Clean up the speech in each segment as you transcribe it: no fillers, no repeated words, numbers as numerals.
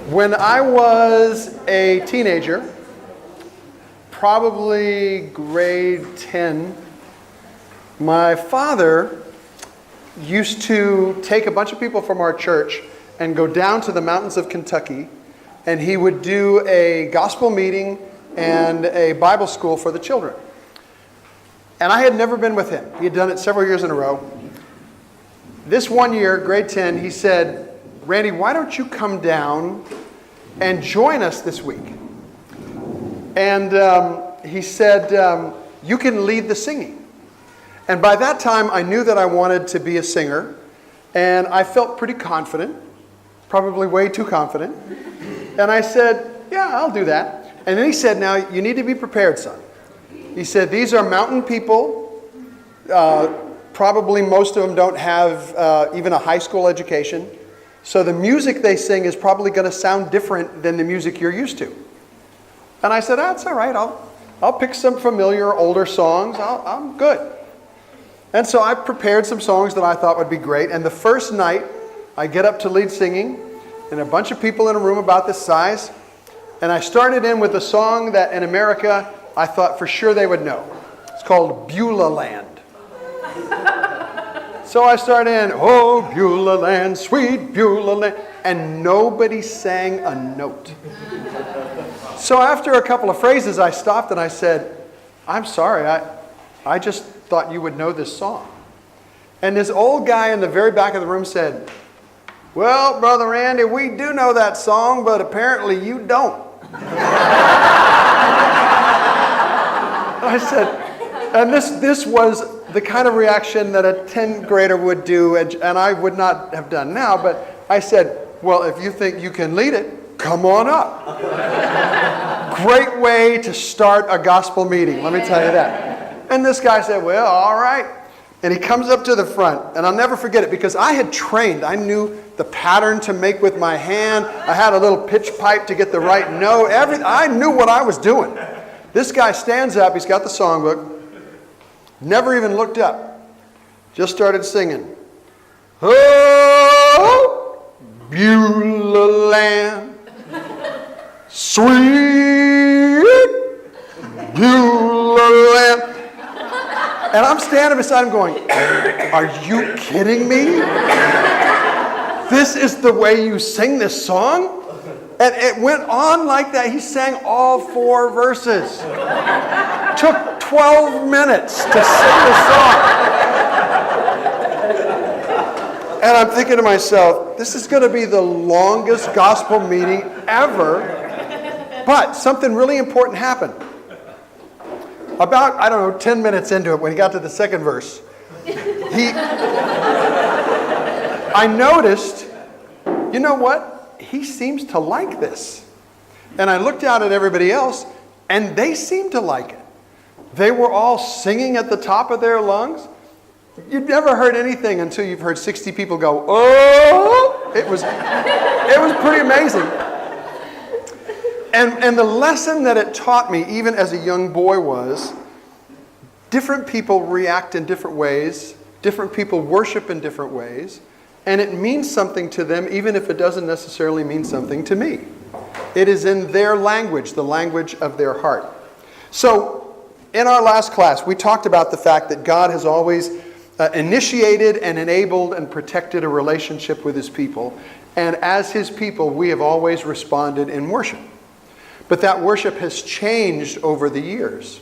When I was a teenager, probably grade 10, my father used to take a bunch of people from our church and go down to the mountains of Kentucky, and he would do a gospel meeting and a Bible school for the children. And I had never been with him. He had done it several years in a row. This one year, grade 10, he said, "Randy, why don't you come down and join us this week?" And he said, "You can lead the singing." And by that time, I knew that I wanted to be a singer, and I felt pretty confident, probably way too confident. And I said, "Yeah, I'll do that." And then he said, "Now, you need to be prepared, son." He said, "These are mountain people. Probably most of them don't have even a high school education. So the music they sing is probably going to sound different than the music you're used to." And I said, "That's all right. I'll pick some familiar older songs. I'm good." And so I prepared some songs that I thought would be great. And the first night, I get up to lead singing, and a bunch of people in a room about this size. And I started in with a song that in America, I thought for sure they would know. It's called Beulah Land. So I started in, "Oh, Beulah Land, sweet Beulah Land," and nobody sang a note. So after a couple of phrases, I stopped and I said, "I'm sorry, I just thought you would know this song." And this old guy in the very back of the room said, "Well, Brother Randy, we do know that song, but apparently you don't." I said, and this was the kind of reaction that a 10th grader would do, and I would not have done now, but I said, "Well, if you think you can lead it, come on up." Great way to start a gospel meeting, let me tell you that. And this guy said, "Well, all right." And he comes up to the front, and I'll never forget it because I had trained. I knew the pattern to make with my hand. I had a little pitch pipe to get the right note. I knew what I was doing. This guy stands up, he's got the songbook, never even looked up, just started singing. "Oh, Beulah Land, sweet Beulah Land." And I'm standing beside him going, "Are you kidding me? This is the way you sing this song?" And it went on like that. He sang all 4 verses. Took 12 minutes to sing the song. And I'm thinking to myself, this is going to be the longest gospel meeting ever. But something really important happened. About, 10 minutes into it, when he got to the second verse, I noticed, you know what? He seems to like this. And I looked out at everybody else, and they seemed to like it. They were all singing at the top of their lungs. You've never heard anything until you've heard 60 people go, "Oh!" It was pretty amazing. And the lesson that it taught me, even as a young boy, was different people react in different ways. Different people worship in different ways. And it means something to them, even if it doesn't necessarily mean something to me. It is in their language, the language of their heart. So, in our last class, we talked about the fact that God has always initiated and enabled and protected a relationship with his people. And as his people, we have always responded in worship. But that worship has changed over the years.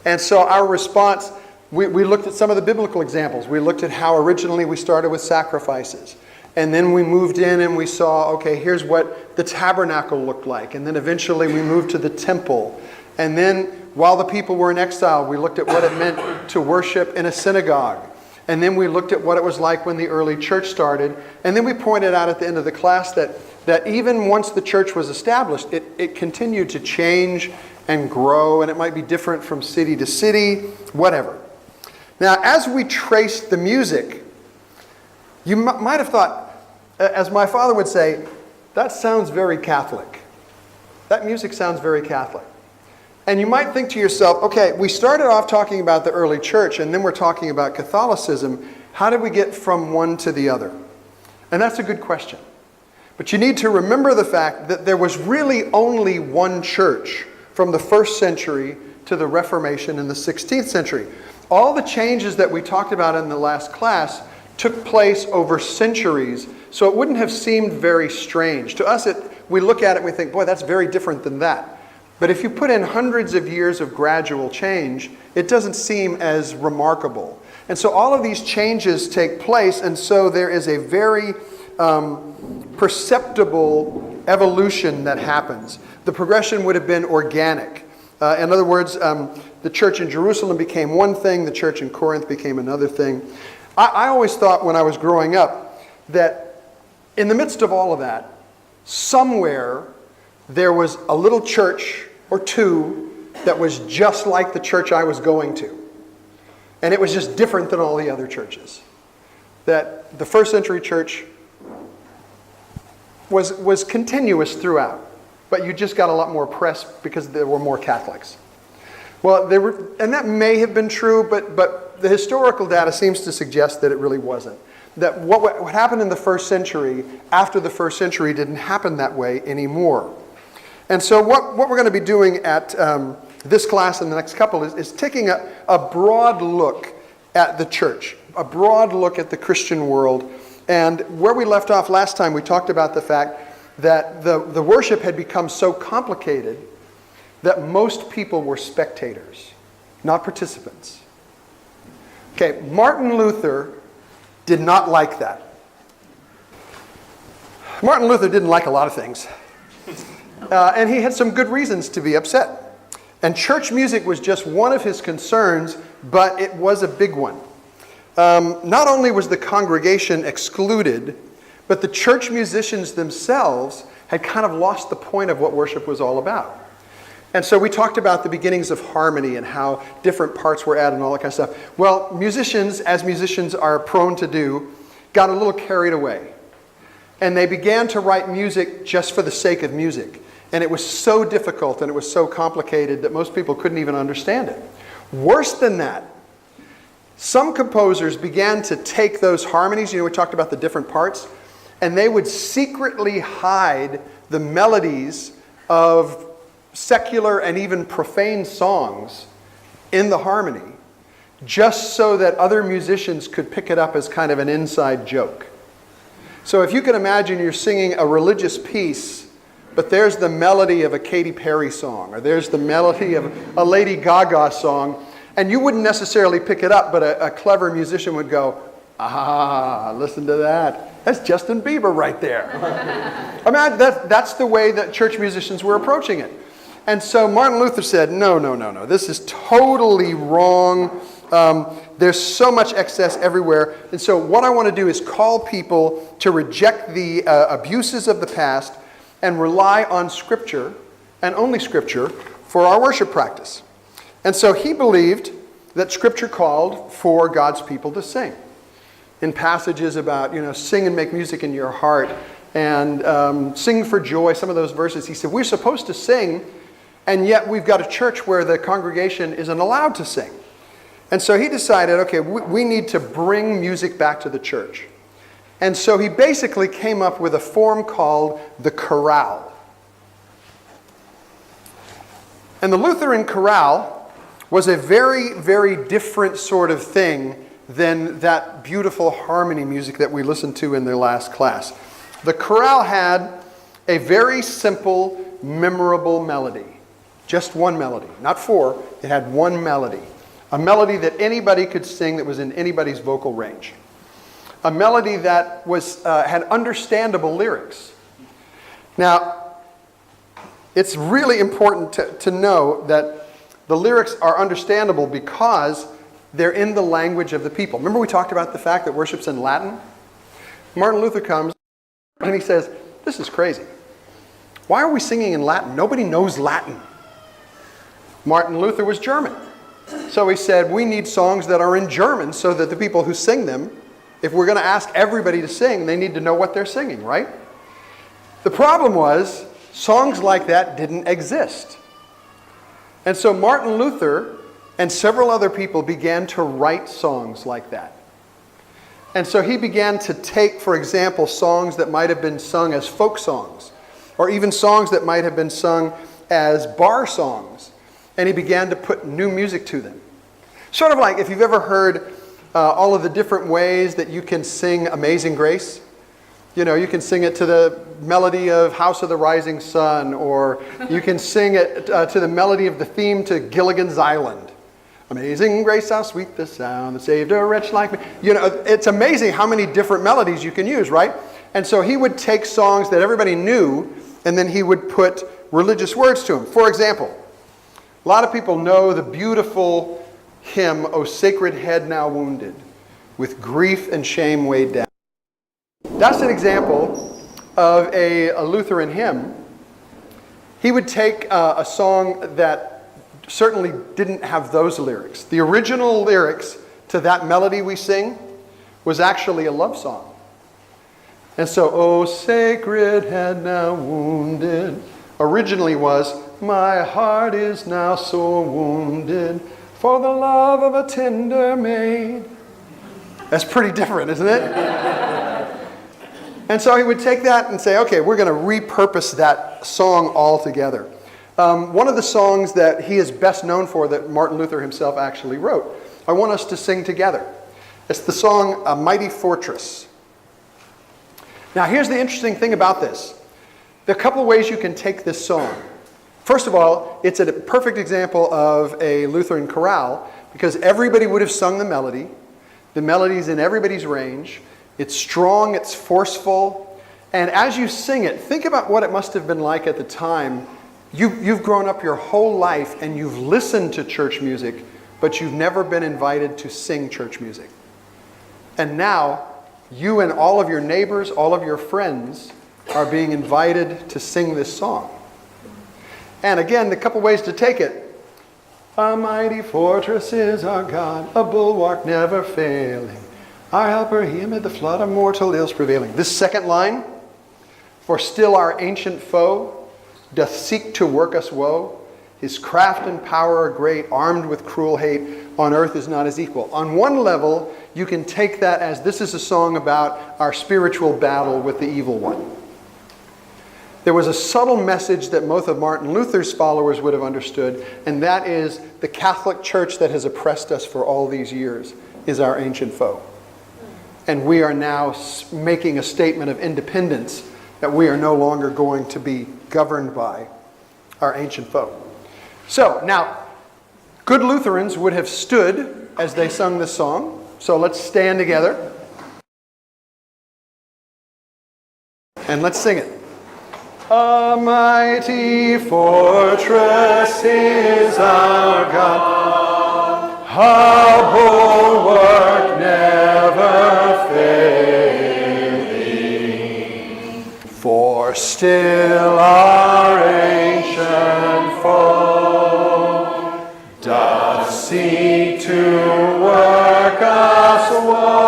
And so our response, we looked at some of the biblical examples. We looked at how originally we started with sacrifices. And then we moved in and we saw, okay, here's what the tabernacle looked like. And then eventually we moved to the temple. And then while the people were in exile, we looked at what it meant to worship in a synagogue. And then we looked at what it was like when the early church started. And then we pointed out at the end of the class that even once the church was established, it continued to change and grow. And it might be different from city to city, whatever. Now, as we traced the music, you might have thought, as my father would say, that sounds very Catholic. That music sounds very Catholic. And you might think to yourself, okay, we started off talking about the early church, and then we're talking about Catholicism. How did we get from one to the other? And that's a good question. But you need to remember the fact that there was really only one church from the 1st century to the Reformation in the 16th century. All the changes that we talked about in the last class took place over centuries, so it wouldn't have seemed very strange. To us, we look at it and we think, boy, that's very different than that. But if you put in hundreds of years of gradual change, it doesn't seem as remarkable. And so all of these changes take place, and so there is a very perceptible evolution that happens. The progression would have been organic. In other words, the church in Jerusalem became one thing, the church in Corinth became another thing. I always thought when I was growing up that in the midst of all of that, somewhere there was a little church or two that was just like the church I was going to. And it was just different than all the other churches. That the 1st century church was continuous throughout, but you just got a lot more press because there were more Catholics. Well, and that may have been true, but the historical data seems to suggest that it really wasn't. That what happened in the 1st century, after the 1st century, didn't happen that way anymore. And so what we're going to be doing at this class and the next couple is taking a broad look at the church, a broad look at the Christian world. And where we left off last time, we talked about the fact that the worship had become so complicated that most people were spectators, not participants. Okay, Martin Luther did not like that. Martin Luther didn't like a lot of things. And he had some good reasons to be upset. And church music was just one of his concerns, but it was a big one. Not only was the congregation excluded, but the church musicians themselves had kind of lost the point of what worship was all about. And so we talked about the beginnings of harmony and how different parts were added and all that kind of stuff. Well, musicians, as musicians are prone to do, got a little carried away. And they began to write music just for the sake of music. And it was so difficult and it was so complicated that most people couldn't even understand it. Worse than that, some composers began to take those harmonies, we talked about the different parts, and they would secretly hide the melodies of secular and even profane songs in the harmony, just so that other musicians could pick it up as kind of an inside joke. So if you can imagine you're singing a religious piece, but there's the melody of a Katy Perry song, or there's the melody of a Lady Gaga song, and you wouldn't necessarily pick it up, but a clever musician would go, ah, listen to that. That's Justin Bieber right there. Imagine that's the way that church musicians were approaching it. And so Martin Luther said, no, this is totally wrong. There's so much excess everywhere. And so what I want to do is call people to reject the abuses of the past and rely on Scripture, and only Scripture, for our worship practice. And so he believed that Scripture called for God's people to sing. In passages about, sing and make music in your heart, and sing for joy, some of those verses, he said, we're supposed to sing, and yet we've got a church where the congregation isn't allowed to sing. And so he decided, okay, we need to bring music back to the church. And so he basically came up with a form called the chorale. And the Lutheran chorale was a very, very different sort of thing than that beautiful harmony music that we listened to in the last class. The chorale had a very simple, memorable melody. Just one melody, not four. It had one melody. A melody that anybody could sing that was in anybody's vocal range. A melody that had understandable lyrics. Now, it's really important to know that the lyrics are understandable because they're in the language of the people. Remember we talked about the fact that worship's in Latin? Martin Luther comes and he says, this is crazy. Why are we singing in Latin? Nobody knows Latin. Martin Luther was German. So he said, we need songs that are in German so that the people who sing them, if we're going to ask everybody to sing, they need to know what they're singing, right? The problem was, songs like that didn't exist. And so Martin Luther and several other people began to write songs like that. And so he began to take, for example, songs that might have been sung as folk songs, or even songs that might have been sung as bar songs, and he began to put new music to them. Sort of like if you've ever heard all of the different ways that you can sing Amazing Grace. You know, you can sing it to the melody of House of the Rising Sun, or you can sing it to the melody of the theme to Gilligan's Island. Amazing grace, how sweet the sound that saved a wretch like me. You know, it's amazing how many different melodies you can use, right? And so he would take songs that everybody knew, and then he would put religious words to them. For example, a lot of people know the beautiful hymn, O Sacred Head Now Wounded, with grief and shame weighed down. That's an example of a Lutheran hymn. He would take a song that certainly didn't have those lyrics. The original lyrics to that melody we sing was actually a love song. And so, O sacred head now wounded, originally was, my heart is now so wounded for the love of a tender maid. That's pretty different, isn't it? And so he would take that and say, okay, we're going to repurpose that song altogether. One of the songs that he is best known for, that Martin Luther himself actually wrote, I want us to sing together. It's the song, A Mighty Fortress. Now here's the interesting thing about this. There are a couple of ways you can take this song. First of all, it's a perfect example of a Lutheran chorale, because everybody would have sung the melody. The melody's in everybody's range. It's strong, it's forceful. And as you sing it, think about what it must have been like at the time. You've grown up your whole life and you've listened to church music, but you've never been invited to sing church music. And now, you and all of your neighbors, all of your friends are being invited to sing this song. And again, the couple ways to take it. A mighty fortress is our God, a bulwark never failing. Our helper, he amid the flood of mortal ills prevailing. This second line, for still our ancient foe doth seek to work us woe. His craft and power are great, armed with cruel hate. On earth is not his equal. On one level, you can take that as this is a song about our spiritual battle with the evil one. There was a subtle message that most of Martin Luther's followers would have understood, and that is the Catholic Church that has oppressed us for all these years is our ancient foe. And we are now making a statement of independence that we are no longer going to be governed by our ancient foe. So, now, good Lutherans would have stood as they sung this song. So let's stand together. And let's sing it. A mighty fortress is our God, a bulwark never failing. For still our ancient foe doth seek to work us woe.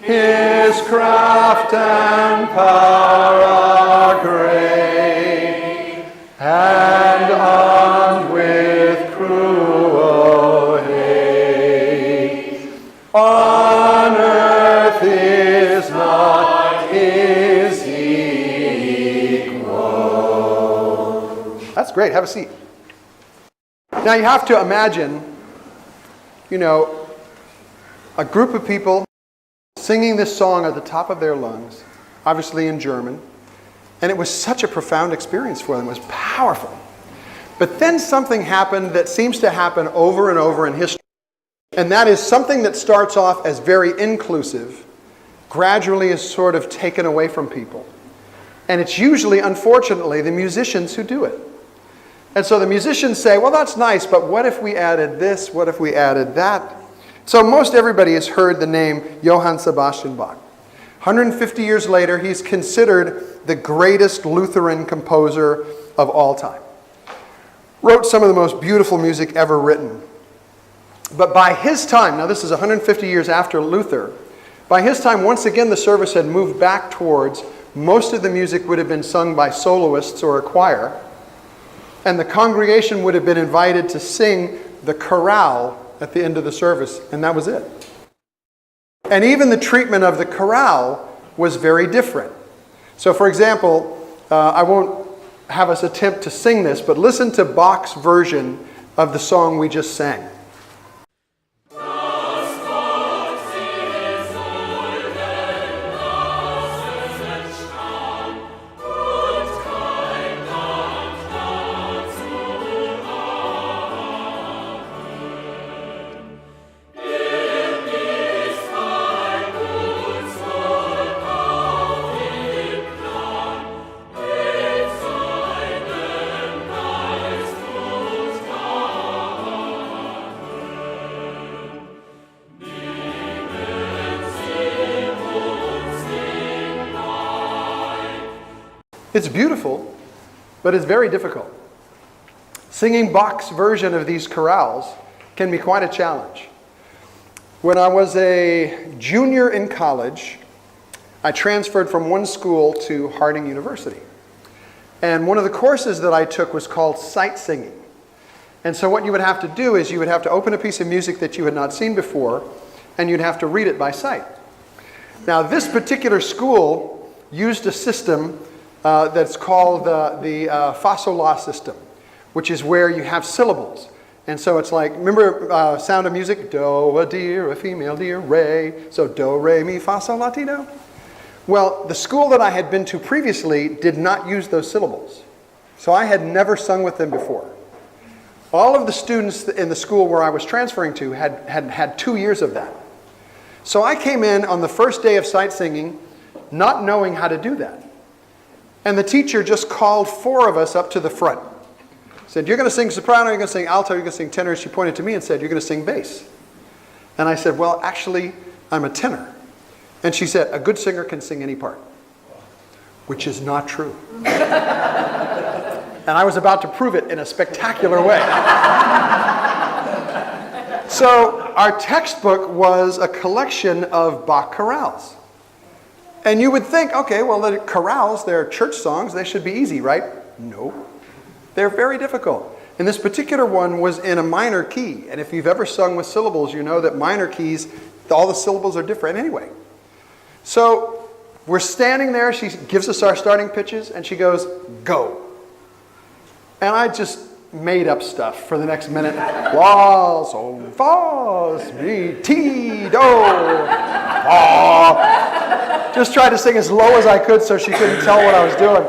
His craft and power are great, and armed with cruel hate. On earth is not his equal. That's great. Have a seat. Now you have to imagine, a group of people singing this song at the top of their lungs, obviously in German, and it was such a profound experience for them. It was powerful. But then something happened that seems to happen over and over in history, and that is something that starts off as very inclusive, gradually is sort of taken away from people. And it's usually, unfortunately, the musicians who do it. And so the musicians say, well, that's nice, but what if we added this? What if we added that? So most everybody has heard the name Johann Sebastian Bach. 150 years later, he's considered the greatest Lutheran composer of all time. wrote some of the most beautiful music ever written. But by his time, now this is 150 years after Luther, by his time, once again, the service had moved back towards most of the music would have been sung by soloists or a choir, and the congregation would have been invited to sing the chorale at the end of the service, and that was it. And even the treatment of the chorale was very different. So for example, I won't have us attempt to sing this, but listen to Bach's version of the song we just sang. It's beautiful, but it's very difficult. Singing Bach's version of these chorales can be quite a challenge. When I was a junior in college, I transferred from one school to Harding University. And one of the courses that I took was called sight singing. And so what you would have to do is you would have to open a piece of music that you had not seen before, and you'd have to read it by sight. Now, this particular school used a system that's called the fa sol la system, which is where you have syllables. And so it's like, remember Sound of Music? Do, a deer, a female deer, re. So do, re, mi, fa, sol, la, ti, do. Well, the school that I had been to previously did not use those syllables. So I had never sung with them before. All of the students in the school where I was transferring to had 2 years of that. So I came in on the first day of sight singing not knowing how to do that. And the teacher just called 4 of us up to the front. Said, you're going to sing soprano, you're going to sing alto, you're going to sing tenor. She pointed to me and said, you're going to sing bass. And I said, well, actually, I'm a tenor. And she said, a good singer can sing any part. Which is not true. And I was about to prove it in a spectacular way. So our textbook was a collection of Bach chorales. And you would think, okay, well, the chorales, they're church songs, they should be easy, right? No. They're very difficult. And this particular one was in a minor key. And if you've ever sung with syllables, you know that minor keys, all the syllables are different anyway. So we're standing there, she gives us our starting pitches, and she goes, go. And I just made up stuff for the next minute. La, sol, fa, mi, ti, do, fa. Just tried to sing as low as I could so she couldn't tell what I was doing.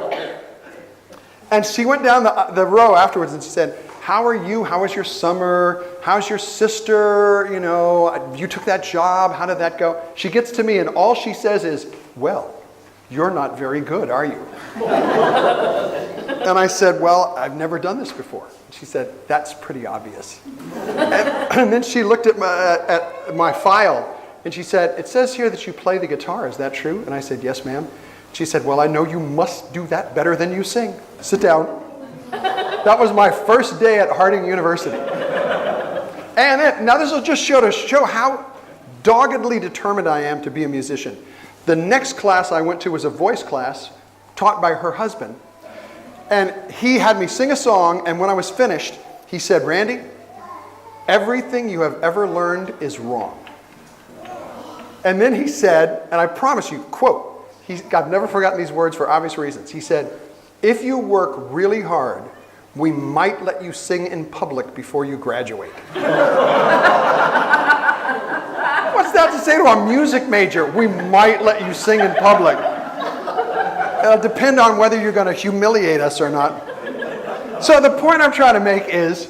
And she went down the row afterwards and she said, how are you? How was your summer? How's your sister? You know, you took that job. How did that go? She gets to me and all she says is, well, you're not very good, are you? And I said, well, I've never done this before. She said, that's pretty obvious. And then she looked at my file and she said, it says here that you play the guitar. Is that true? And I said, yes, ma'am. She said, well, I know you must do that better than you sing. Sit down. That was my first day at Harding University. And then, now this will just show how doggedly determined I am to be a musician. The next class I went to was a voice class taught by her husband. And he had me sing a song, and when I was finished, he said, Randy, everything you have ever learned is wrong. And then he said, and I promise you, quote, I've never forgotten these words for obvious reasons. He said, if you work really hard, we might let you sing in public before you graduate. What's that to say to a music major? We might let you sing in public. It'll depend on whether you're going to humiliate us or not. So the point I'm trying to make is,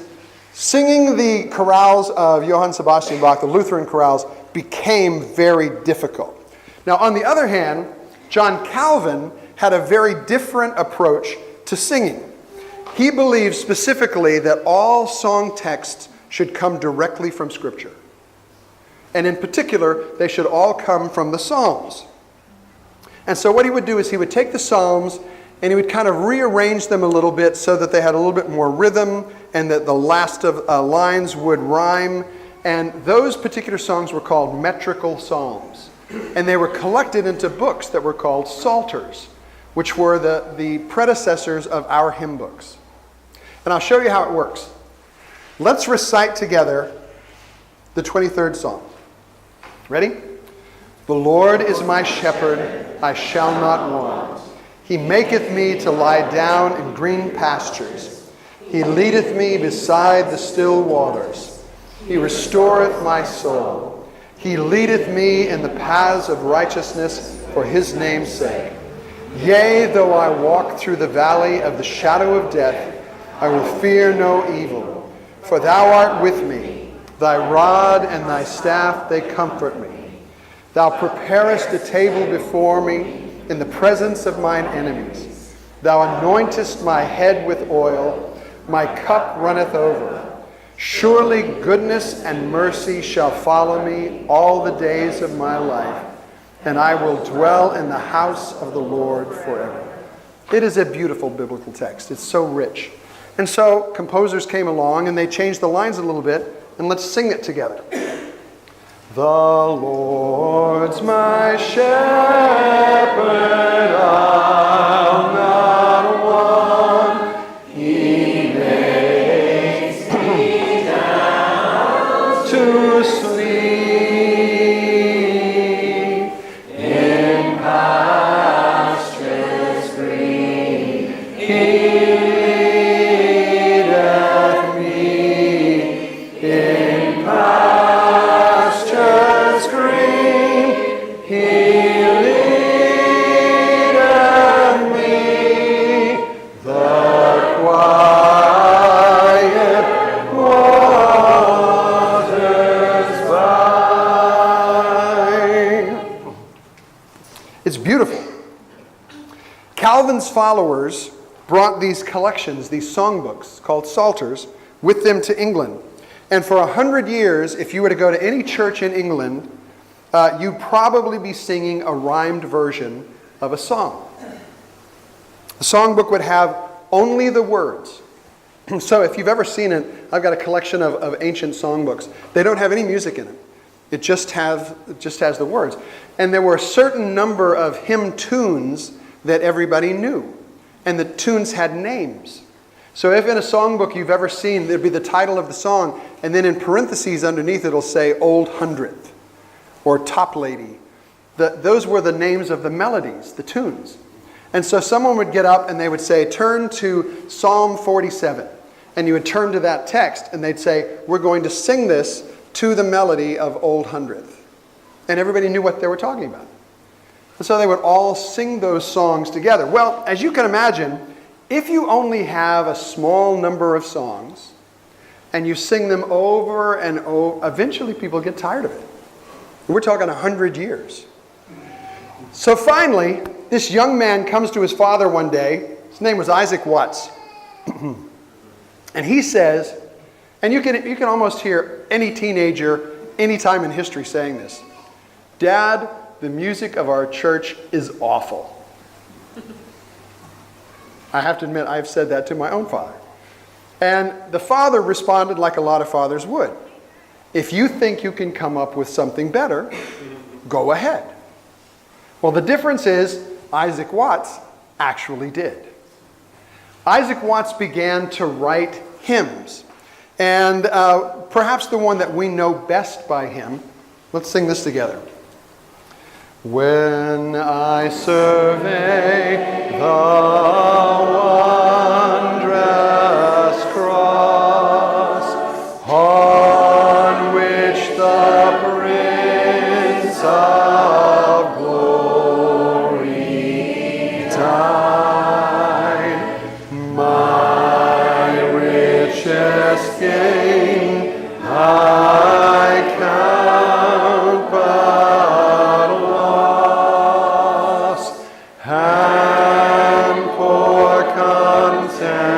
singing the chorales of Johann Sebastian Bach, the Lutheran chorales, became very difficult. Now, on the other hand, John Calvin had a very different approach to singing. He believed specifically that all song texts should come directly from Scripture. And in particular, they should all come from the Psalms. And so what he would do is he would take the Psalms and he would kind of rearrange them a little bit so that they had a little bit more rhythm and that the last of lines would rhyme. And those particular songs were called metrical psalms. And they were collected into books that were called psalters, which were the predecessors of our hymn books. And I'll show you how it works. Let's recite together the 23rd Psalm. Ready? The Lord is my shepherd, I shall not want. He maketh me to lie down in green pastures. He leadeth me beside the still waters. He restoreth my soul. He leadeth me in the paths of righteousness for his name's sake. Yea, though I walk through the valley of the shadow of death, I will fear no evil. For thou art with me. Thy rod and thy staff, they comfort me. Thou preparest a table before me in the presence of mine enemies. Thou anointest my head with oil. My cup runneth over. Surely goodness and mercy shall follow me all the days of my life, and I will dwell in the house of the Lord forever. It is a beautiful biblical text. It's so rich. And so composers came along and they changed the lines a little bit, and let's sing it together. The Lord's my shepherd, I'll not want. He makes me down to sleep in pastures green. He Calvin's followers brought these collections, these songbooks called psalters, with them to England. And for 100 years, if you were to go to any church in England, you'd probably be singing a rhymed version of a song. The songbook would have only the words. So if you've ever seen it, I've got a collection of ancient songbooks. They don't have any music in it. It just has the words. And there were a certain number of hymn tunes that everybody knew. And the tunes had names. So if in a songbook you've ever seen, there'd be the title of the song, and then in parentheses underneath it'll say Old Hundredth or Top Lady. Those were the names of the melodies, the tunes. And so someone would get up and they would say, turn to Psalm 47. And you would turn to that text and they'd say, we're going to sing this to the melody of Old Hundredth. And everybody knew what they were talking about. And so they would all sing those songs together. Well, as you can imagine, if you only have a small number of songs and you sing them over and over, eventually people get tired of it. We're talking 100 years. So finally, this young man comes to his father one day. His name was Isaac Watts. And he says, and you can almost hear any teenager any time in history saying this, Dad, the music of our church is awful. I have to admit, I've said that to my own father. And the father responded like a lot of fathers would. If you think you can come up with something better, go ahead. Well, the difference is Isaac Watts actually did. Isaac Watts began to write hymns. And perhaps the one that we know best by him, let's sing this together. When I survey the wondrous cross on which the Prince of Glory died, my richest gain I count but loss, and pour contempt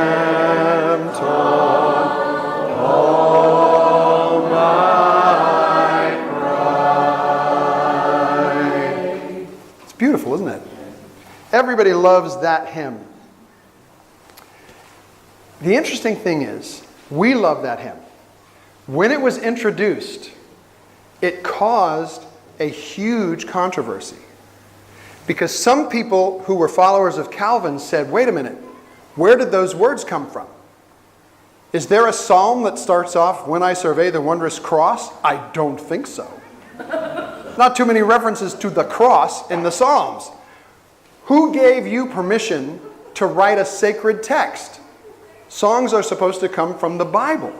on all my pride. It's beautiful, isn't it? everybody loves that hymn. The interesting thing is, we love that hymn. When it was introduced, it caused a huge controversy. Because some people who were followers of Calvin said, wait a minute, where did those words come from? Is there a psalm that starts off, when I survey the wondrous cross? I don't think so. Not too many references to the cross in the Psalms. Who gave you permission to write a sacred text? Songs are supposed to come from the Bible.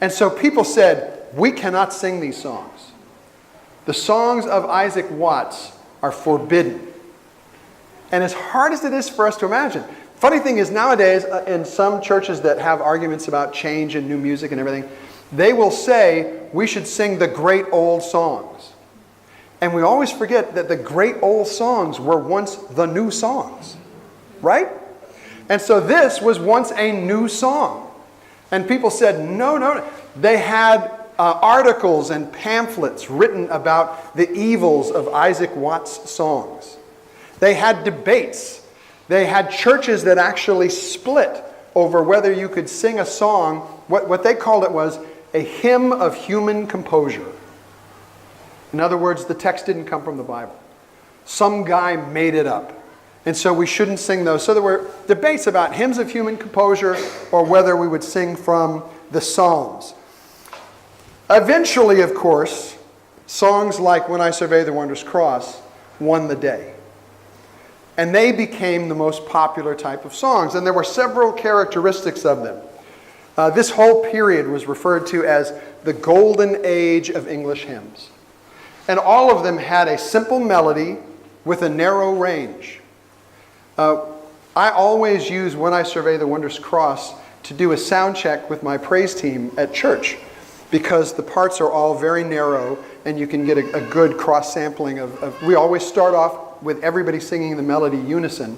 And so people said, we cannot sing these songs. The songs of Isaac Watts are forbidden. And as hard as it is for us to imagine, funny thing is nowadays in some churches that have arguments about change and new music and everything, they will say we should sing the great old songs. And we always forget that the great old songs were once the new songs, right? And so this was once a new song. And people said, no, no, no. They had articles and pamphlets written about the evils of Isaac Watts' songs. They had debates. They had churches that actually split over whether you could sing a song. What they called it was a hymn of human composure. In other words, the text didn't come from the Bible. Some guy made it up. And so we shouldn't sing those. So there were debates about hymns of human composure or whether we would sing from the Psalms. Eventually, of course, songs like When I Survey the Wondrous Cross won the day. And they became the most popular type of songs. And there were several characteristics of them. This whole period was referred to as the golden age of English hymns. And all of them had a simple melody with a narrow range. I always use When I Survey the Wondrous Cross to do a sound check with my praise team at church, because the parts are all very narrow and you can get a good cross-sampling of. We always start off with everybody singing the melody unison,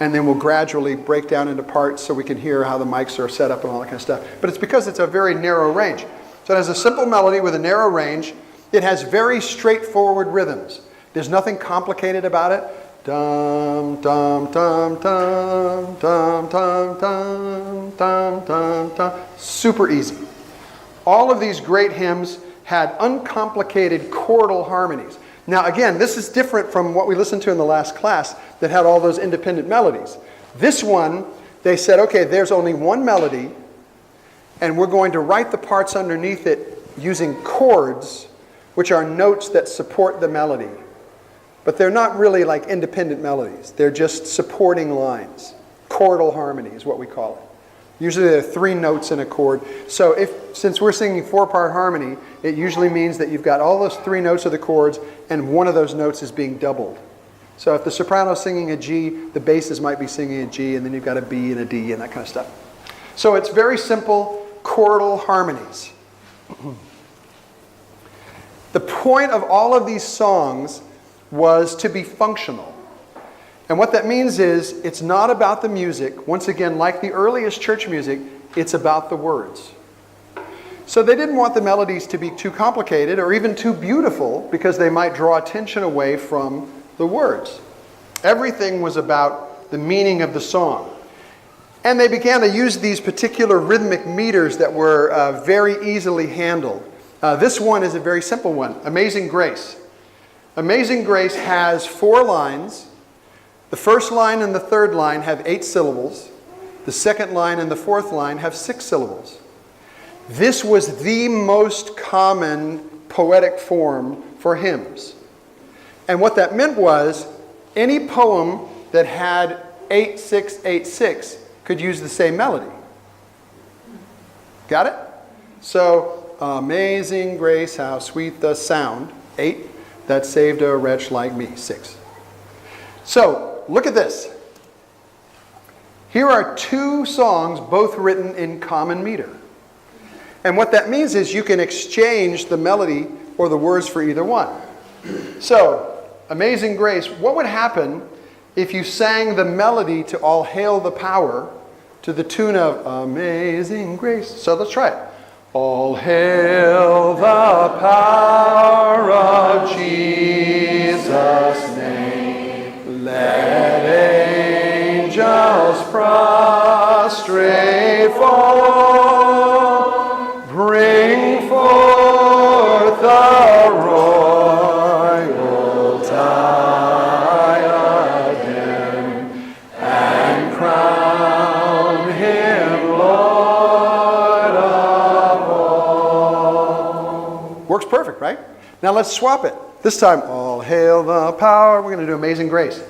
and then we'll gradually break down into parts so we can hear how the mics are set up and all that kind of stuff. But it's because it's a very narrow range. So it has a simple melody with a narrow range. It has very straightforward rhythms. There's nothing complicated about it. Dum, dum, dum, dum, dum, dum, dum, dum, dum, dum. Super easy. All of these great hymns had uncomplicated chordal harmonies. Now again, this is different from what we listened to in the last class that had all those independent melodies. This one, they said, okay, there's only one melody, and we're going to write the parts underneath it using chords, which are notes that support the melody. But they're not really like independent melodies. They're just supporting lines. Chordal harmony is what we call it. Usually there are 3 notes in a chord. So since we're singing 4-part harmony, it usually means that you've got all those 3 notes of the chords and one of those notes is being doubled. So if the soprano's singing a G, the basses might be singing a G, and then you've got a B and a D and that kind of stuff. So it's very simple chordal harmonies. The point of all of these songs was to be functional. And what that means is, it's not about the music. Once again, like the earliest church music, it's about the words. So they didn't want the melodies to be too complicated or even too beautiful, because they might draw attention away from the words. Everything was about the meaning of the song. And they began to use these particular rhythmic meters that were very easily handled. This one is a very simple one, Amazing Grace. Amazing Grace has 4 lines. The first line and the third line have 8 syllables. The second line and the fourth line have 6 syllables. This was the most common poetic form for hymns. And what that meant was, any poem that had 8-6-8-6 could use the same melody. Got it? So, Amazing Grace, how sweet the sound, 8, that saved a wretch like me, 6. So, look at this. Here are 2 songs, both written in common meter. And what that means is you can exchange the melody or the words for either one. So, Amazing Grace, what would happen if you sang the melody to All Hail the Power to the tune of Amazing Grace? So let's try it. All hail the power of Jesus' name. Let it fall, bring forth the royal diadem, and crown him Lord of all. Works perfect, right? Now let's swap it. This time, all hail the power. We're going to do Amazing Grace.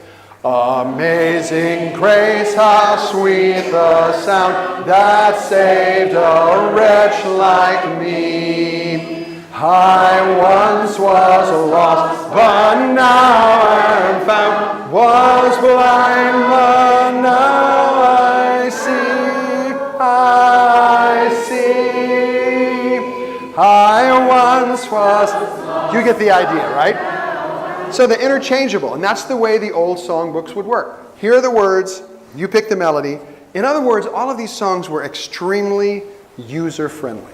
Amazing grace, how sweet the sound that saved a wretch like me. I once was lost, but now am found. Was blind, but now I see. I see. I once was. You get the idea, right? So they're interchangeable, and that's the way the old songbooks would work. Here are the words, you pick the melody. In other words, all of these songs were extremely user-friendly.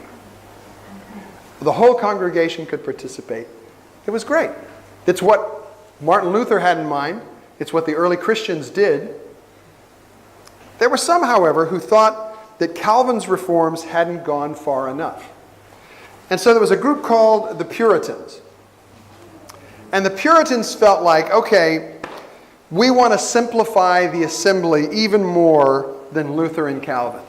The whole congregation could participate. It was great. It's what Martin Luther had in mind. It's what the early Christians did. There were some, however, who thought that Calvin's reforms hadn't gone far enough. And so there was a group called the Puritans. And the Puritans felt like, okay, we want to simplify the assembly even more than Luther and Calvin.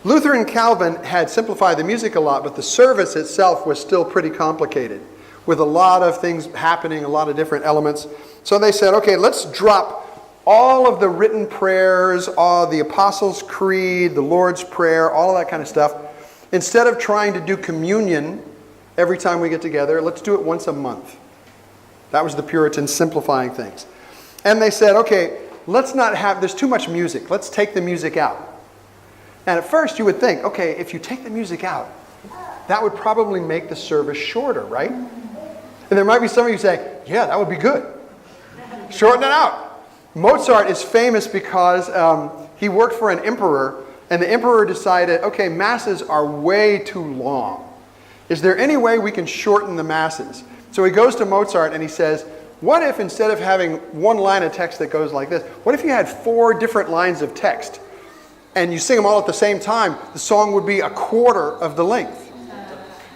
Luther and Calvin had simplified the music a lot, but the service itself was still pretty complicated, with a lot of things happening, a lot of different elements. So they said, okay, let's drop all of the written prayers, all the Apostles' Creed, the Lord's Prayer, all of that kind of stuff. Instead of trying to do communion every time we get together, let's do it once a month. That was the Puritans simplifying things. And they said, okay, let's not have, there's too much music. Let's take the music out. And at first you would think, okay, if you take the music out, that would probably make the service shorter, right? And there might be some of you say, yeah, that would be good. Shorten it out. Mozart is famous because he worked for an emperor, and the emperor decided, okay, masses are way too long. Is there any way we can shorten the masses? So he goes to Mozart and he says, what if instead of having one line of text that goes like this, what if you had 4 different lines of text and you sing them all at the same time? The song would be a quarter of the length.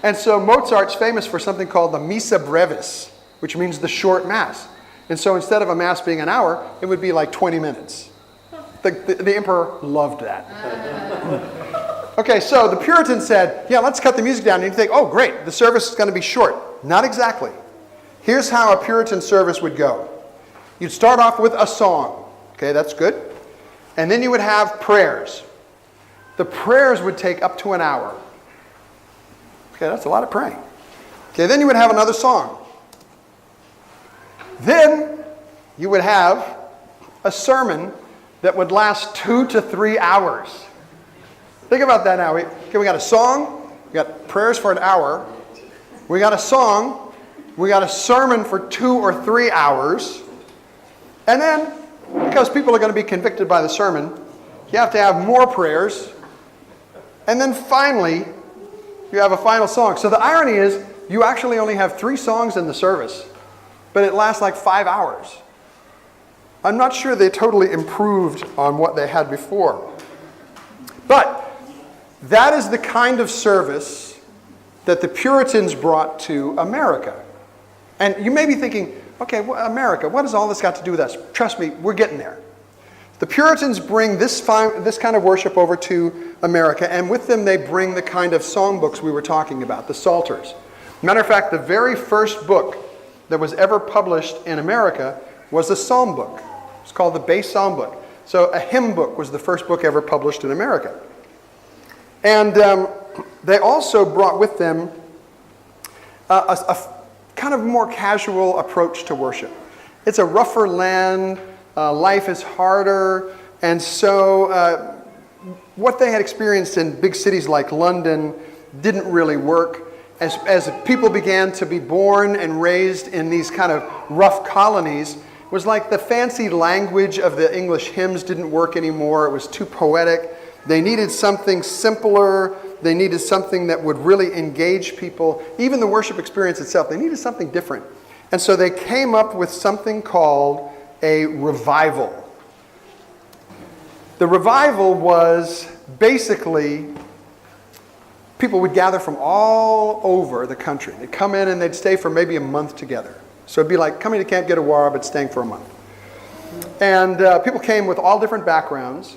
And so Mozart's famous for something called the Missa Brevis, which means the short mass. And so instead of a mass being an hour, it would be like 20 minutes. The emperor loved that. Okay, so the Puritans said, yeah, let's cut the music down. And you think, oh, great, the service is going to be short. Not exactly. Here's how a Puritan service would go. You'd start off with a song. Okay, that's good. And then you would have prayers. The prayers would take up to an hour. Okay, that's a lot of praying. Okay, then you would have another song. Then you would have a sermon that would last 2 to 3 hours. Think about that now. We got a song, we got prayers for an hour, we got a song, we got a sermon for 2 or 3 hours, and then, because people are going to be convicted by the sermon, you have to have more prayers, and then finally, you have a final song. So the irony is, you actually only have 3 songs in the service, but it lasts like 5 hours. I'm not sure they totally improved on what they had before. But that is the kind of service that the Puritans brought to America. And you may be thinking, okay, well, America, what has all this got to do with us? Trust me, we're getting there. The Puritans bring this kind of worship over to America, and with them they bring the kind of songbooks we were talking about, the Psalters. Matter of fact, the very first book that was ever published in America was a psalm book. It's called the Base Psalm Book. So a hymn book was the first book ever published in America. And they also brought with them a kind of more casual approach to worship. It's a rougher land, life is harder, and so what they had experienced in big cities like London didn't really work. As people began to be born and raised in these kind of rough colonies, it was like the fancy language of the English hymns didn't work anymore. It was too poetic. They needed something simpler. They needed something that would really engage people. Even the worship experience itself, they needed something different. And so they came up with something called a revival. The revival was basically, people would gather from all over the country. They'd come in and they'd stay for maybe a month together. So it'd be like coming to Camp Gidawarra, but staying for a month. And people came with all different backgrounds.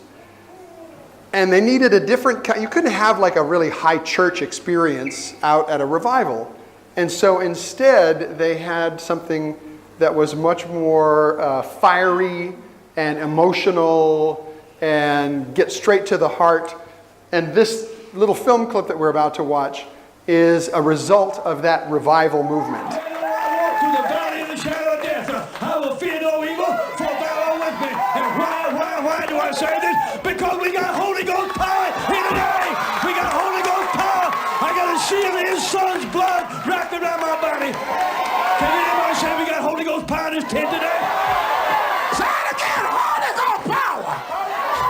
And they needed a different kind. You couldn't have like a really high church experience out at a revival. And so instead, they had something that was much more fiery and emotional and get straight to the heart. And this little film clip that we're about to watch is a result of that revival movement. I walk through the valley of the shadow of death. I will fear no evil, for thou art with me. And why do I say this? Because we got Holy Ghost power here today. We got Holy Ghost power. I got a shield of his son's blood wrapped around my body. Can anybody say we got Holy Ghost power in this tent today? Say it again, Holy Ghost power.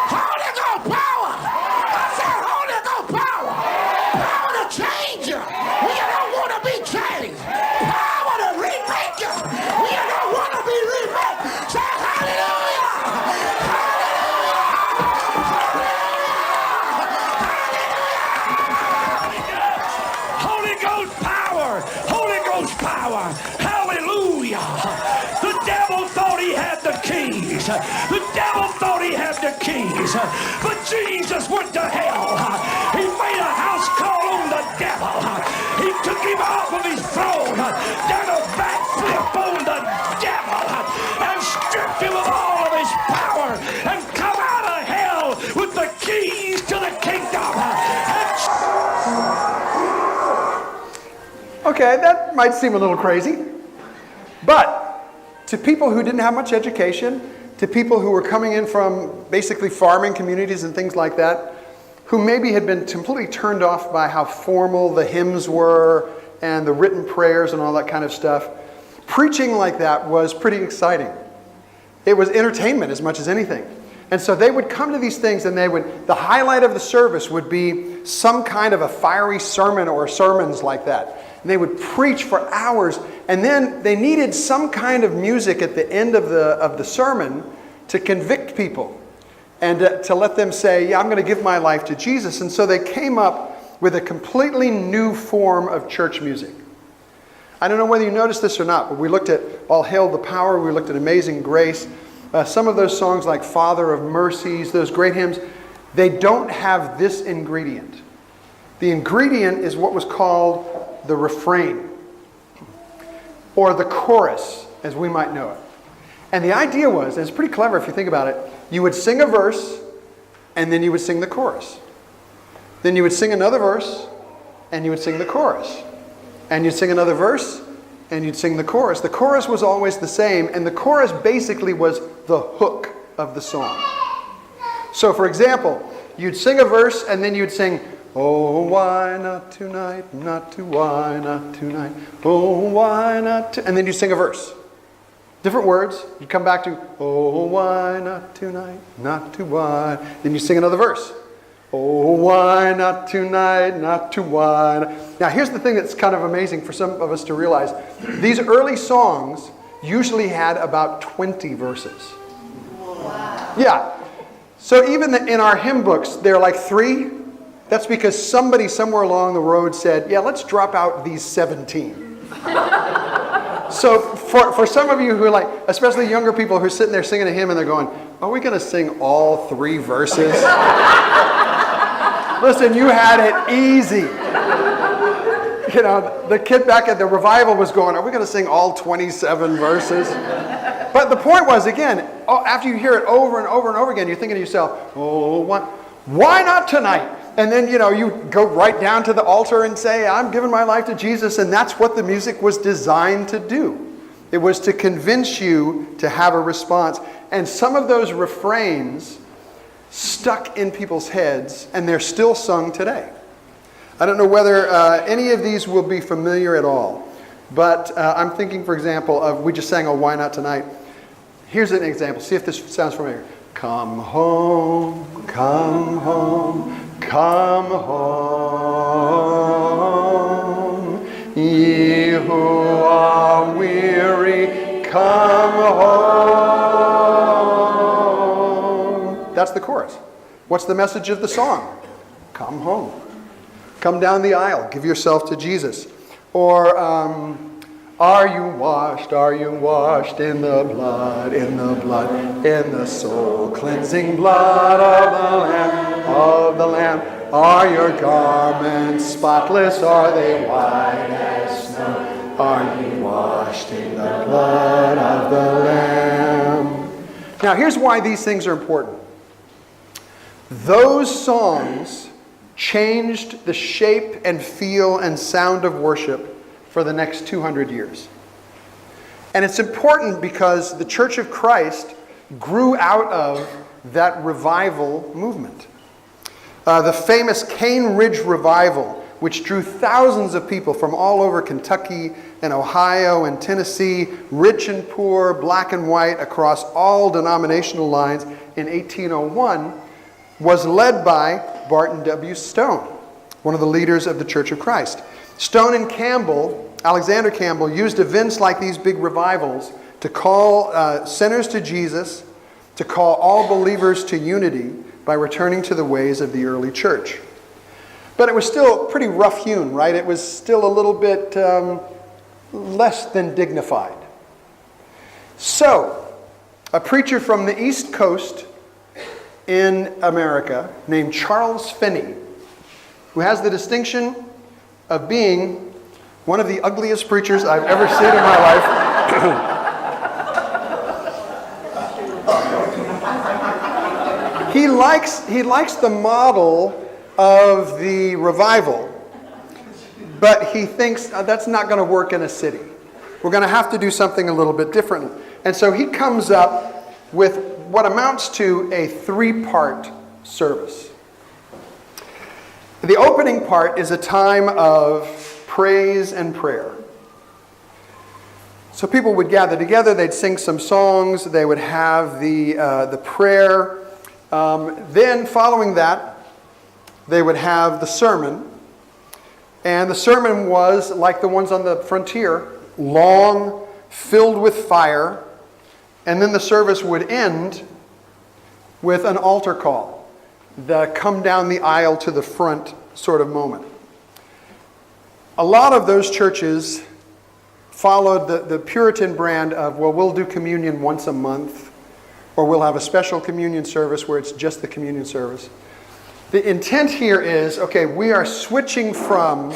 Holy Ghost power. I said Holy Ghost power. Power to change you when you don't want to be changed. Power to remake you when you don't want to be remade. Say hallelujah. Holy Ghost power! Holy Ghost power! Hallelujah! The devil thought he had the keys. The devil thought he had the keys. But Jesus went to hell. He made a house call on the devil. He took him off of his throne, done a backflip on the devil, and stripped him of all of his power, and come out of hell with the keys to the kingdom. Okay, that might seem a little crazy, but to people who didn't have much education, to people who were coming in from basically farming communities and things like that, who maybe had been completely turned off by how formal the hymns were and the written prayers and all that kind of stuff, preaching like that was pretty exciting. It was entertainment as much as anything. And so they would come to these things and the highlight of the service would be some kind of a fiery sermon or sermons like that. And they would preach for hours, and then they needed some kind of music at the end of the sermon to convict people and to let them say, yeah, I'm going to give my life to Jesus. And so they came up with a completely new form of church music. I don't know whether you noticed this or not, but we looked at All Hail the Power, we looked at Amazing Grace. Some of those songs like Father of Mercies, those great hymns, they don't have this ingredient. The ingredient is what was called the refrain, or the chorus, as we might know it. And the idea was, and it's pretty clever if you think about it, you would sing a verse, and then you would sing the chorus. Then you would sing another verse, and you would sing the chorus. And you'd sing another verse, and you'd sing the chorus. The chorus was always the same, and the chorus basically was the hook of the song. So for example, you'd sing a verse, and then you'd sing, oh, why not tonight, not to why not tonight, oh, why not to... And then you sing a verse. Different words. You come back to, oh, why not tonight, not to why. Then you sing another verse. Oh, why not tonight, not to why. Now, here's the thing that's kind of amazing for some of us to realize. These early songs usually had about 20 verses. Wow. Yeah. So even in our hymn books, they're like 3. That's because somebody somewhere along the road said, yeah, let's drop out these 17. So for some of you who are like, especially younger people who are sitting there singing a hymn and they're going, are we going to sing all 3 verses? Listen, you had it easy. You know, the kid back at the revival was going, are we going to sing all 27 verses? But the point was, again, after you hear it over and over and over again, you're thinking to yourself, oh, why not tonight? And then, you know, you go right down to the altar and say, I'm giving my life to Jesus. And that's what the music was designed to do. It was to convince you to have a response. And some of those refrains stuck in people's heads, and they're still sung today. I don't know whether any of these will be familiar at all. But I'm thinking, for example, of, we just sang, oh, why not tonight? Here's an example. See if this sounds familiar. Come home, come home. Come home, ye who are weary, come home. That's the chorus. What's the message of the song? Come home. Come down the aisle. Give yourself to Jesus. Or, are you washed in the blood, in the soul-cleansing blood of the Lamb, Are your garments spotless? Are they white as snow? Are you washed in the blood of the Lamb? Now, here's why these things are important. Those songs changed the shape and feel and sound of worship for the next 200 years. And it's important because the Church of Christ grew out of that revival movement. The famous Cane Ridge Revival, which drew thousands of people from all over Kentucky and Ohio and Tennessee, rich and poor, black and white, across all denominational lines in 1801, was led by Barton W. Stone, one of the leaders of the Church of Christ. Stone and Campbell, Alexander Campbell, used events like these big revivals to call sinners to Jesus, to call all believers to unity by returning to the ways of the early church. But it was still pretty rough-hewn, right? It was still a little bit less than dignified. So, a preacher from the East Coast in America named Charles Finney, who has the distinction of being one of the ugliest preachers I've ever seen in my life. He likes the model of the revival, but he thinks that's not going to work in a city. We're going to have to do something a little bit different. And so he comes up with what amounts to a 3-part service. The opening part is a time of praise and prayer. So people would gather together, they'd sing some songs, they would have the prayer. Then following that, they would have the sermon. And the sermon was, like the ones on the frontier, long, filled with fire. And then the service would end with an altar call, the come down the aisle to the front sort of moment. A lot of those churches followed the Puritan brand of, well, we'll do communion once a month, or we'll have a special communion service where it's just the communion service. The intent here is, okay, we're switching from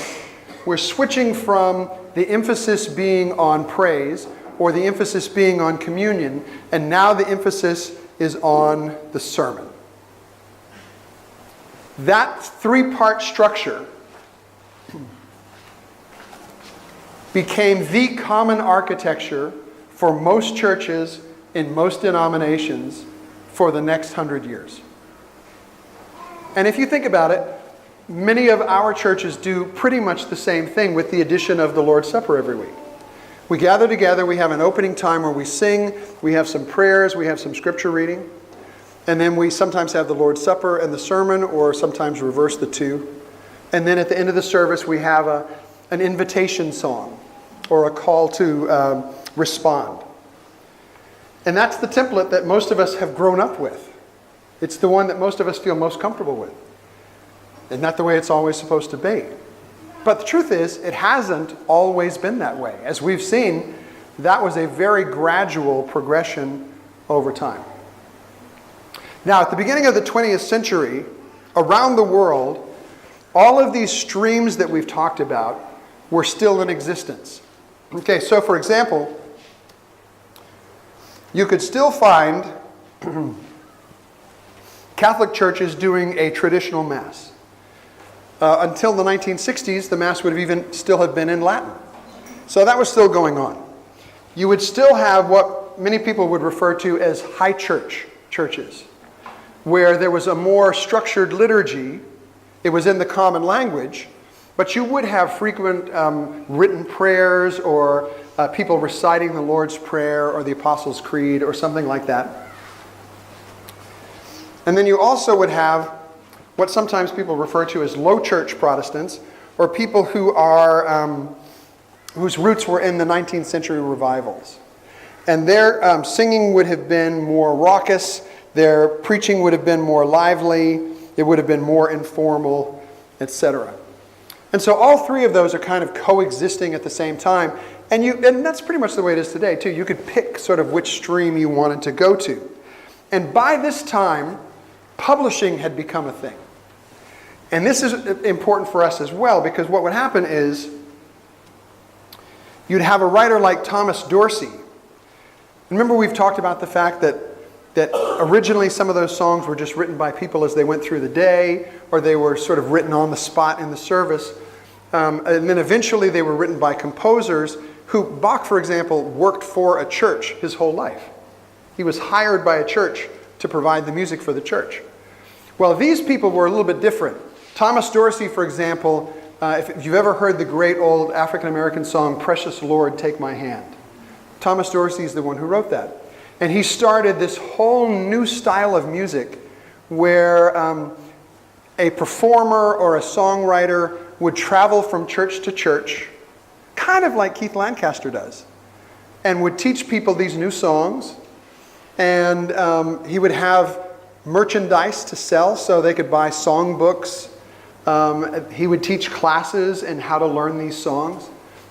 the emphasis being on praise or the emphasis being on communion, and now the emphasis is on the sermon. That 3-part structure became the common architecture for most churches in most denominations for the next 100 years. And if you think about it, many of our churches do pretty much the same thing with the addition of the Lord's Supper every week. We gather together, we have an opening time where we sing, we have some prayers, we have some scripture reading, and then we sometimes have the Lord's Supper and the sermon, or sometimes reverse the two. And then at the end of the service, we have an invitation song or a call to respond. And that's the template that most of us have grown up with. It's the one that most of us feel most comfortable with. And not the way it's always supposed to be. But the truth is, it hasn't always been that way. As we've seen, that was a very gradual progression over time. Now, at the beginning of the 20th century, around the world, all of these streams that we've talked about were still in existence. Okay, so for example, you could still find Catholic churches doing a traditional Mass. Until the 1960s, the Mass would have even still have been in Latin. So that was still going on. You would still have what many people would refer to as high church churches, where there was a more structured liturgy. It was in the common language, but you would have frequent written prayers or people reciting the Lord's Prayer or the Apostles' Creed or something like that. And then you also would have what sometimes people refer to as low church Protestants, or people who are whose roots were in the 19th century revivals. And their singing would have been more raucous. Their preaching would have been more lively. It would have been more informal, etc. And so all three of those are kind of coexisting at the same time. And that's pretty much the way it is today, too. You could pick sort of which stream you wanted to go to. And by this time, publishing had become a thing. And this is important for us as well, because what would happen is you'd have a writer like Thomas Dorsey. Remember, we've talked about the fact that originally some of those songs were just written by people as they went through the day, or they were sort of written on the spot in the service. And then eventually they were written by composers who, Bach, for example, worked for a church his whole life. He was hired by a church to provide the music for the church. Well, these people were a little bit different. Thomas Dorsey, for example, if you've ever heard the great old African-American song, Precious Lord, Take My Hand. Thomas Dorsey is the one who wrote that. And he started this whole new style of music where a performer or a songwriter would travel from church to church, kind of like Keith Lancaster does, and would teach people these new songs. And he would have merchandise to sell so they could buy songbooks. He would teach classes in how to learn these songs.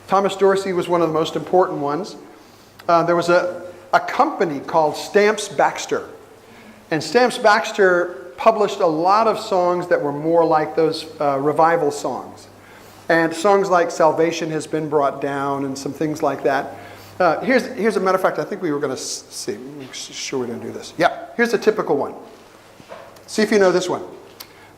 Thomas Dorsey was one of the most important ones. There was a company called Stamps Baxter. And Stamps Baxter published a lot of songs that were more like those revival songs. And songs like Salvation Has Been Brought Down and some things like that. Here's a matter of fact, I think we were going to see. Make sure we don't do this. Yeah, here's a typical one. See if you know this one.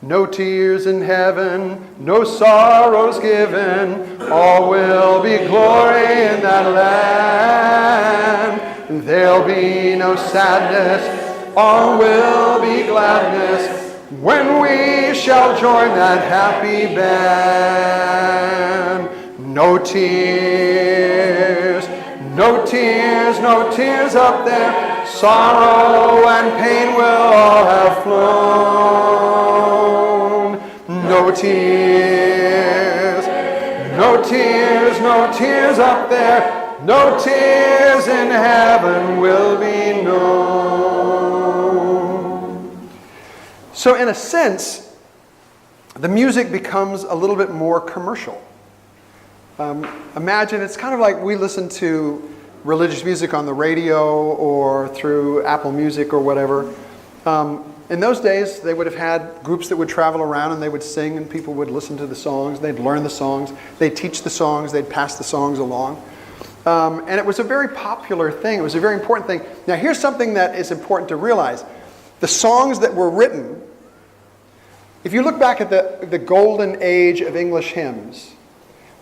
No tears in heaven, no sorrows given, all will be glory in that land. There'll be no sadness, all will be gladness, when we shall join that happy band. No tears, no tears, no tears up there, sorrow and pain will all have flown. No tears, no tears, no tears up there, no tears in heaven will be known. So in a sense, the music becomes a little bit more commercial. Imagine it's kind of like we listen to religious music on the radio or through Apple Music or whatever. In those days, they would have had groups that would travel around and they would sing and people would listen to the songs. They'd learn the songs. They'd teach the songs. They'd pass the songs along. And it was a very popular thing. It was a very important thing. Now, here's something that is important to realize. The songs that were written, if you look back at the golden age of English hymns,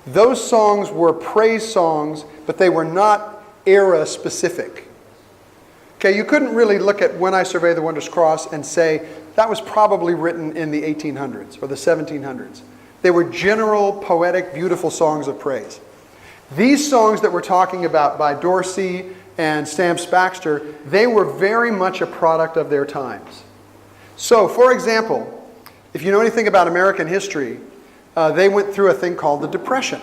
those songs were praise songs, but they were not era specific. Okay, you couldn't really look at When I Survey the Wondrous Cross and say that was probably written in the 1800s or the 1700s. They were general, poetic, beautiful songs of praise. These songs that we're talking about by Dorsey and Stamps Baxter, they were very much a product of their times. So, for example, if you know anything about American history, they went through a thing called the Depression.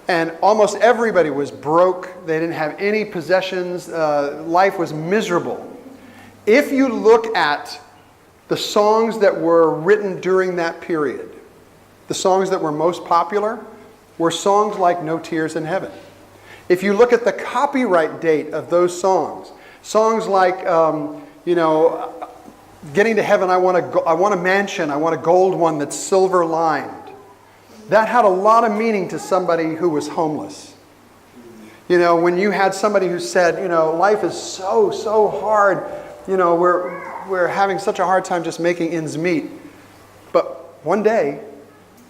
And almost everybody was broke. They didn't have any possessions. Life was miserable. If you look at the songs that were written during that period, the songs that were most popular were songs like No Tears in Heaven. If you look at the copyright date of those songs, songs like, Getting to Heaven, I want a mansion, I want a gold one that's silver lined. That had a lot of meaning to somebody who was homeless. You know, when you had somebody who said, life is so hard, we're having such a hard time just making ends meet. But one day,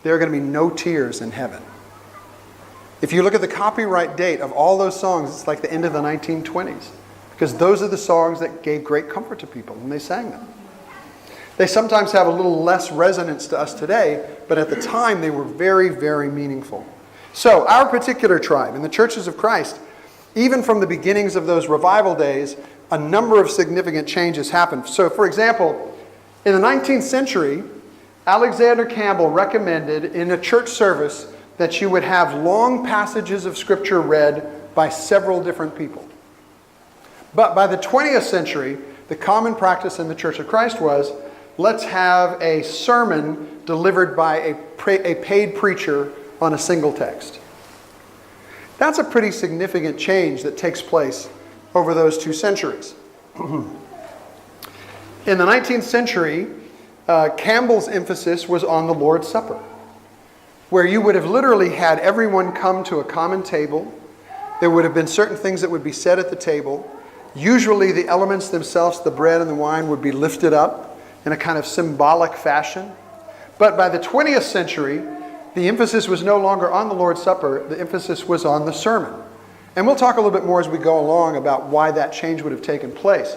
there are going to be no tears in heaven. If you look at the copyright date of all those songs, it's like the end of the 1920s. Because those are the songs that gave great comfort to people when they sang them. They sometimes have a little less resonance to us today, but at the time they were very, very meaningful. So our particular tribe, in the Churches of Christ, even from the beginnings of those revival days, a number of significant changes happened. So for example, in the 19th century, Alexander Campbell recommended in a church service that you would have long passages of Scripture read by several different people. But by the 20th century, the common practice in the Church of Christ was, let's have a sermon delivered by a paid preacher on a single text. That's a pretty significant change that takes place over those 2 centuries. In the 19th century, Campbell's emphasis was on the Lord's Supper, where you would have literally had everyone come to a common table. There would have been certain things that would be said at the table. Usually the elements themselves, the bread and the wine, would be lifted up in a kind of symbolic fashion. But by the 20th century, the emphasis was no longer on the Lord's Supper. The emphasis was on the sermon. And we'll talk a little bit more as we go along about why that change would have taken place.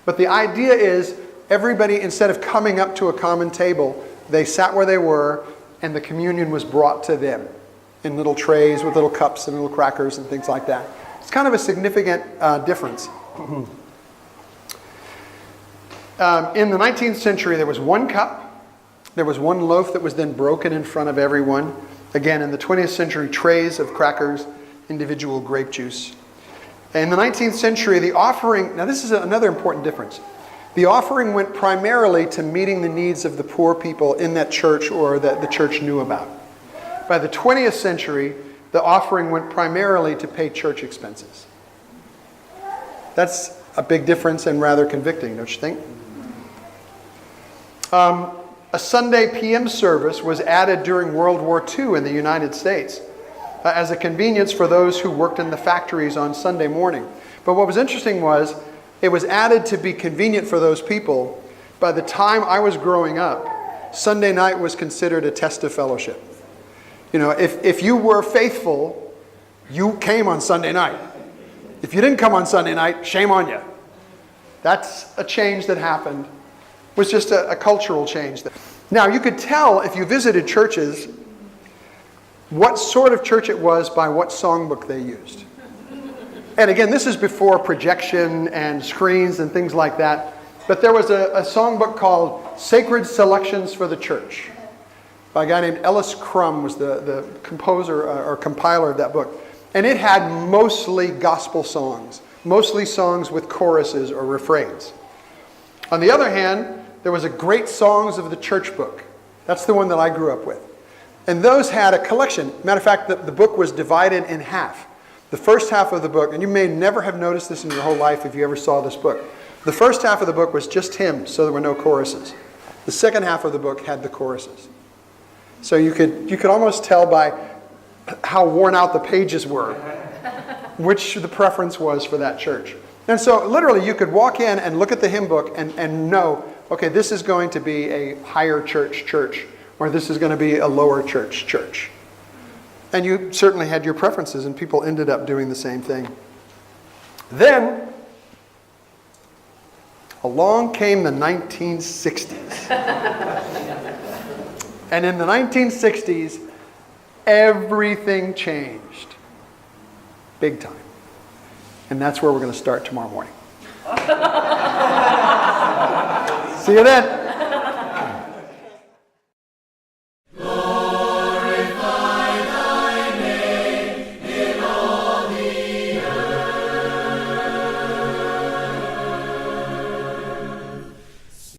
But the idea is everybody, instead of coming up to a common table, they sat where they were, and the communion was brought to them in little trays with little cups and little crackers and things like that. It's kind of a significant difference. In the 19th century, there was one cup. There was one loaf that was then broken in front of everyone. Again, in the 20th century, trays of crackers, individual grape juice. In the 19th century, the offering, now this is another important difference. The offering went primarily to meeting the needs of the poor people in that church or that the church knew about. By the 20th century, the offering went primarily to pay church expenses. That's a big difference and rather convicting, don't you think? A Sunday PM service was added during World War II in the United States as a convenience for those who worked in the factories on Sunday morning. But what was interesting was it was added to be convenient for those people. By the time I was growing up, Sunday night was considered a test of fellowship. You know, if you were faithful, you came on Sunday night. If you didn't come on Sunday night, shame on you. That's a change that happened. It was just a cultural change. Now, you could tell if you visited churches what sort of church it was by what songbook they used. And again, this is before projection and screens and things like that. But there was a songbook called Sacred Selections for the Church by a guy named Ellis Crum was the composer or compiler of that book. And it had mostly gospel songs, mostly songs with choruses or refrains. On the other hand, there was a Great Songs of the Church book. That's the one that I grew up with. And those had a collection. Matter of fact, the book was divided in half. The first half of the book, and you may never have noticed this in your whole life if you ever saw this book. The first half of the book was just hymns, so there were no choruses. The second half of the book had the choruses. So you could almost tell by how worn out the pages were which the preference was for that church. And so literally you could walk in and look at the hymn book and know, okay, this is going to be a higher church, or this is going to be a lower church. And you certainly had your preferences, and people ended up doing the same thing. Then, along came the 1960s. And in the 1960s, everything changed. Big time. And that's where we're going to start tomorrow morning. See you then.